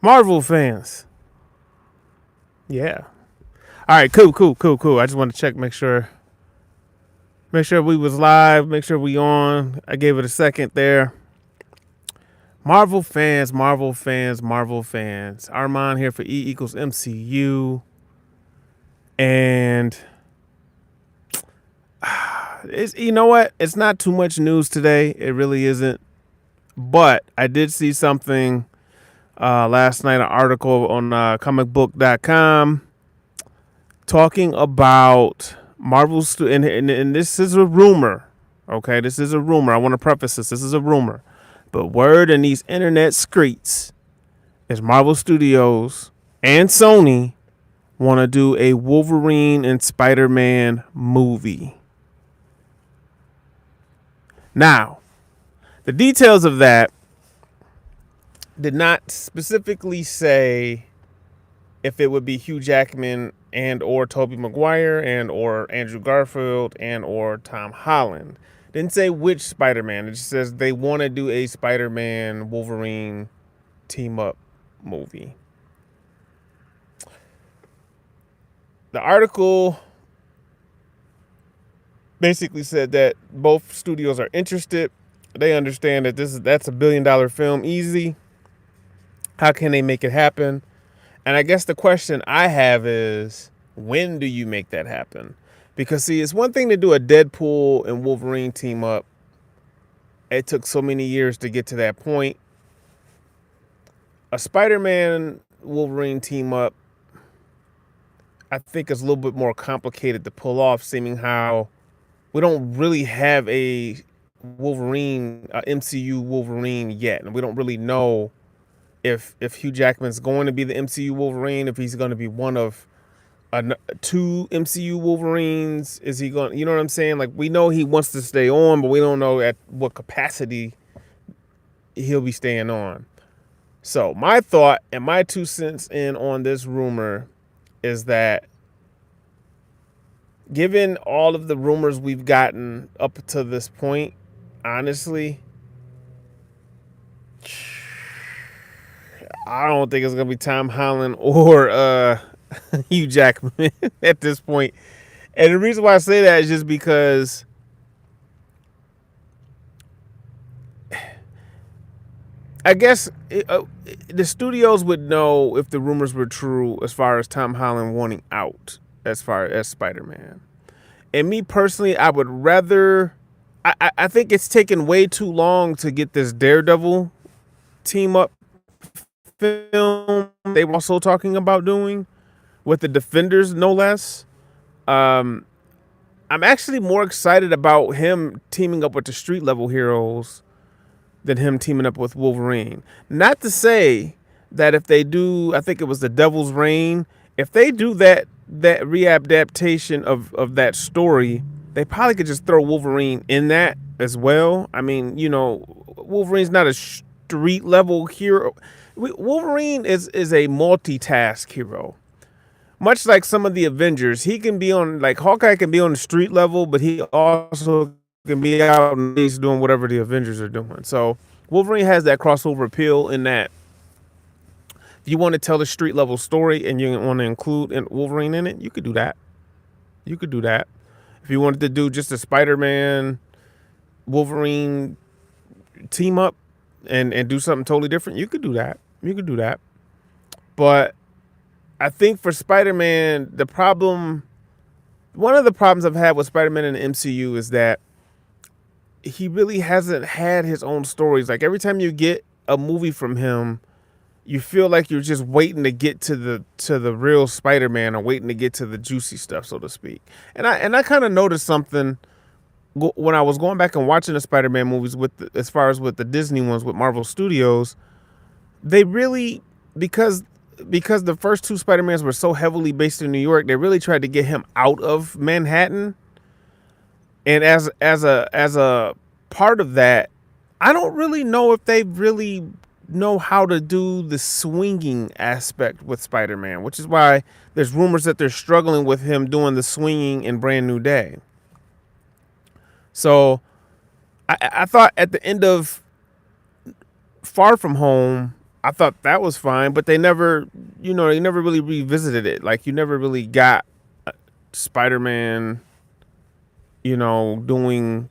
Marvel fans. Yeah. All right, cool. I just want to check, make sure we was live, make sure we on. I gave it a second there. Marvel fans. Armand here for E equals MCU. And it's, you know what? It's not too much news today. It really isn't. But I did see something last night, an article on comicbook.com talking about and this is a rumor. Okay, this is a rumor. I want to preface this. This is a rumor. But word in these internet streets is Marvel Studios and Sony want to do a Wolverine and Spider-Man movie. Now, the details of that did not specifically say if it would be Hugh Jackman and or Tobey Maguire and or Andrew Garfield and or Tom Holland. Didn't say which Spider-Man. It just says they want to do a Spider-Man Wolverine team up movie. The article basically said that both studios are interested. They understand that that's $1 billion film easy. How can they make it happen? And I guess the question I have is, when do you make that happen? Because, see, it's one thing to do a Deadpool and Wolverine team up. It took so many years to get to that point. A Spider-Man Wolverine team up, I think, is a little bit more complicated to pull off, seeming how we don't really have a Wolverine, MCU Wolverine yet. And we don't really know if Hugh Jackman's going to be the MCU Wolverine, if he's going to be one of two MCU Wolverines. Is he going, you know what I'm saying? Like, we know he wants to stay on, but we don't know at what capacity he'll be staying on. So my thought and my 2 cents in on this rumor is that, given all of the rumors we've gotten up to this point, honestly, I don't think it's gonna be Tom Holland or Hugh Jackman at this point. And the reason why I say that is just because I guess the studios would know if the rumors were true as far as Tom Holland wanting out as far as Spider-Man. And me personally, I would rather. I think it's taken way too long to get this Daredevil team up film they were also talking about doing with the Defenders, no less. I'm actually more excited about him teaming up with the street level heroes than him teaming up with Wolverine. Not to say that if they do, I think it was The Devil's Reign, if they do that readaptation of that story, they probably could just throw Wolverine in that as well. I mean, Wolverine's not a street level hero. Wolverine is a multitask hero. Much like some of the Avengers, he can be on, like Hawkeye can be on the street level, but he also can be out and he's doing whatever the Avengers are doing. So Wolverine has that crossover appeal in that if you want to tell a street level story and you want to include Wolverine in it, you could do that. You could do that. If you wanted to do just a Spider-Man Wolverine team up and do something totally different, you could do that. You could do that. But I think for Spider-Man, one of the problems I've had with Spider-Man in the MCU is that he really hasn't had his own stories. Like, every time you get a movie from him, you feel like you're just waiting to get to the real Spider-Man, or waiting to get to the juicy stuff, so to speak. And I kind of noticed something when I was going back and watching the Spider-Man movies as far as with the Disney ones with Marvel Studios. They really, because the first two Spider-Mans were so heavily based in New York, they really tried to get him out of Manhattan. And as a part of that, I don't really know if they really know how to do the swinging aspect with Spider-Man, which is why there's rumors that they're struggling with him doing the swinging in Brand New Day. So I thought at the end of Far From Home, I thought that was fine, but they never, they never really revisited it. Like, you never really got Spider-Man, doing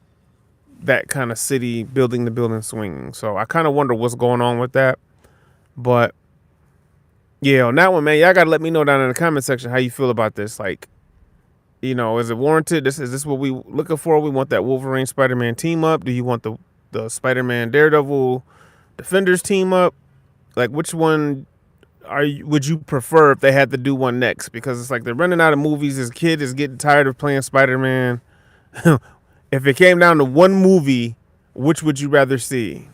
that kind of city, building the building, swinging. So I kind of wonder what's going on with that. But yeah, on that one, man, y'all gotta let me know down in the comment section how you feel about this. Like, is it warranted? Is this what we looking for? We want that Wolverine Spider-Man team up. Do you want the Spider-Man Daredevil Defenders team up? Like, which one would you prefer if they had to do one next? Because it's like they're running out of movies. This kid is getting tired of playing Spider-Man. If it came down to one movie, which would you rather see?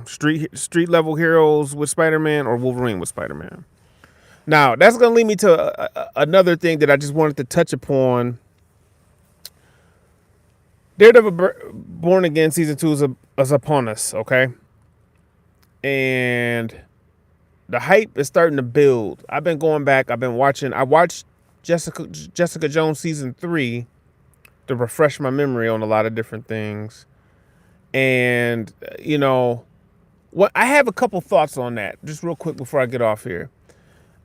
Street level heroes with Spider-Man or Wolverine with Spider-Man. Now, that's going to lead me to another thing that I just wanted to touch upon. Daredevil Born Again season 2 is upon us, okay? And the hype is starting to build. I've been going back. I watched Jessica Jones season 3 to refresh my memory on a lot of different things. And, what I have a couple thoughts on that, just real quick before I get off here.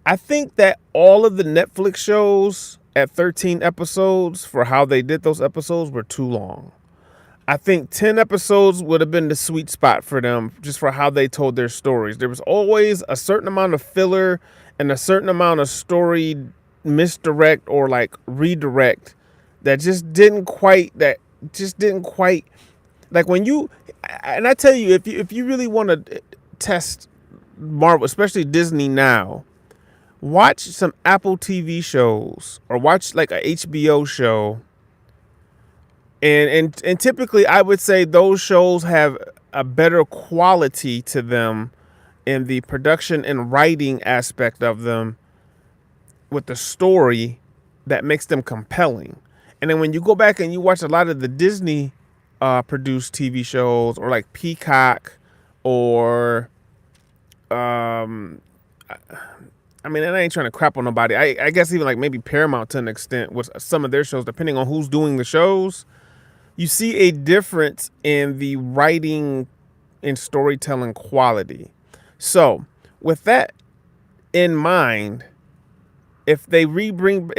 I think that all of the Netflix shows at 13 episodes for how they did those episodes were too long. I think 10 episodes would have been the sweet spot for them, just for how they told their stories. There was always a certain amount of filler and a certain amount of story misdirect or like redirect that just didn't quite like when you, and I tell you, if you really want to test Marvel, especially Disney now, watch some Apple TV shows or watch like a HBO show. And typically I would say those shows have a better quality to them in the production and writing aspect of them, with the story that makes them compelling. And then when you go back and you watch a lot of the Disney produced TV shows, or like Peacock, or I mean, and I ain't trying to crap on nobody. I guess even like maybe Paramount to an extent with some of their shows, depending on who's doing the shows, you see a difference in the writing and storytelling quality. So with that in mind, if they bring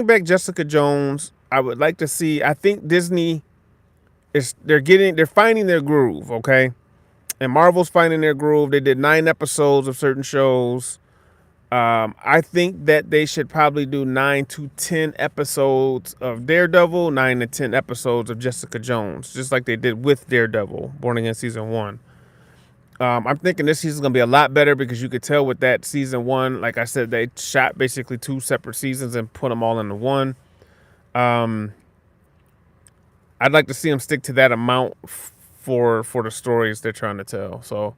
back Jessica Jones, I would like to see, I think Disney they're finding their groove, okay? And Marvel's finding their groove. They did 9 episodes of certain shows. I think that they should probably do 9 to 10 episodes of Daredevil, 9 to 10 episodes of Jessica Jones, just like they did with Daredevil, Born Again season 1. I'm thinking this season's gonna be a lot better, because you could tell with that season 1, like I said, they shot basically 2 separate seasons and put them all into one. I'd like to see them stick to that amount for the stories they're trying to tell. So,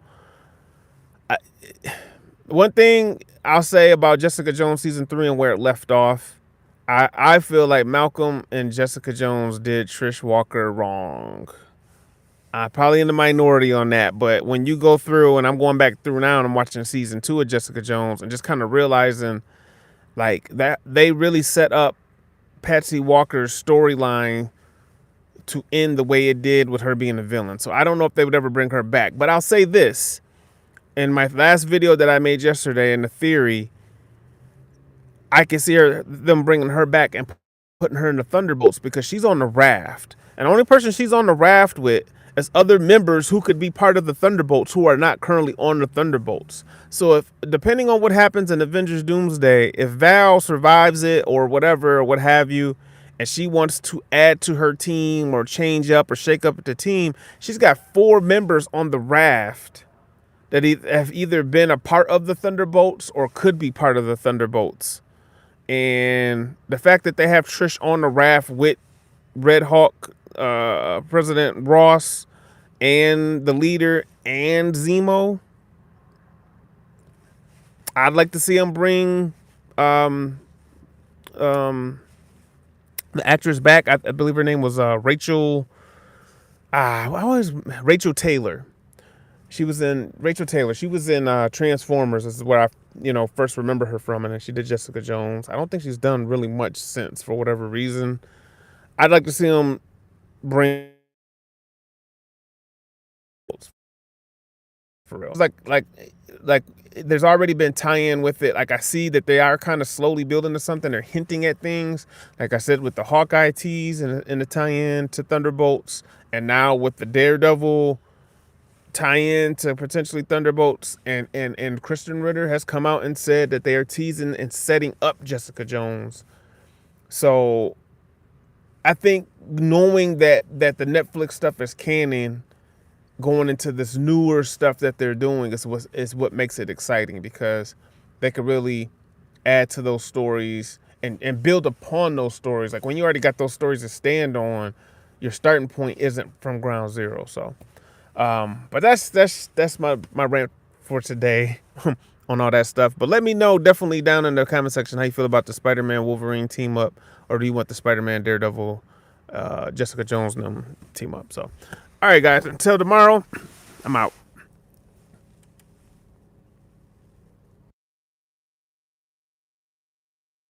one thing I'll say about Jessica Jones season 3 and where it left off, I feel like Malcolm and Jessica Jones did Trish Walker wrong. Probably in the minority on that, but when you go through, and I'm going back through now and I'm watching season 2 of Jessica Jones and just kind of realizing like that they really set up Patsy Walker's storyline to end the way it did with her being a villain. So I don't know if they would ever bring her back, but I'll say this. In my last video that I made yesterday, in the theory, I can see them bringing her back and putting her in the Thunderbolts, because she's on the raft. And the only person she's on the raft with is other members who could be part of the Thunderbolts who are not currently on the Thunderbolts. So if, depending on what happens in Avengers Doomsday, if Val survives it or whatever, or what have you, and she wants to add to her team or change up or shake up the team, she's got 4 members on the raft that have either been a part of the Thunderbolts or could be part of the Thunderbolts. And the fact that they have Trish on the raft with Red Hawk, President Ross, and the leader, and Zemo, I'd like to see them bring the actress back. I believe her name was Rachel. Rachel Taylor. She was in Transformers. This is where I, first remember her from, and then she did Jessica Jones. I don't think she's done really much since, for whatever reason. I'd like to see them bring for real. It's like there's already been tie-in with it. Like I see that they are kind of slowly building to something. They're hinting at things. Like I said, with the Hawkeye tease and the tie-in to Thunderbolts, and now with the Daredevil tie-in to potentially Thunderbolts, and Kristen Ritter has come out and said that they are teasing and setting up Jessica Jones. So I think knowing that the Netflix stuff is canon, going into this newer stuff that they're doing is what makes it exciting, because they could really add to those stories and build upon those stories. Like when you already got those stories to stand on, your starting point isn't from ground zero. So, but that's my rant for today on all that stuff. But let me know definitely down in the comment section how you feel about the Spider-Man Wolverine team up, or do you want the Spider-Man Daredevil Jessica Jones team up? So, all right, guys, until tomorrow, I'm out.